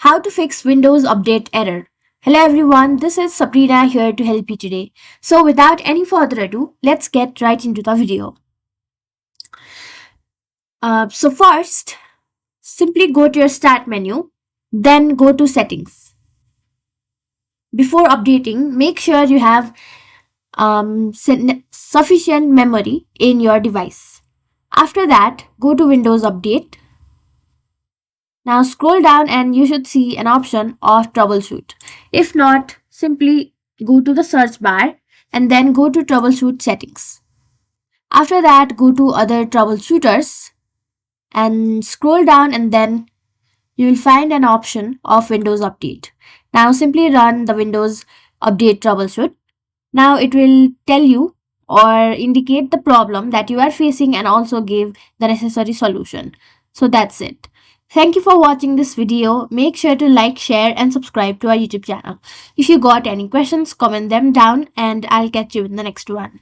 How to fix Windows Update error. Hello everyone, this is Sabrina here to help you today. So without any further ado, let's get right into the video. First, simply go to your Start menu, then go to Settings. Before updating, make sure you have sufficient memory in your device. After that, go to Windows Update. Now scroll down and you should see an option of troubleshoot. If not, simply go to the search bar and then go to troubleshoot settings. After that, go to other troubleshooters and scroll down and then you will find an option of Windows Update. Now simply run the Windows Update troubleshoot. Now it will tell you or indicate the problem that you are facing and also give the necessary solution. So that's it. Thank you for watching this video. Make sure to like, share and subscribe to our YouTube channel. If you got any questions, comment them down and I'll catch you in the next one.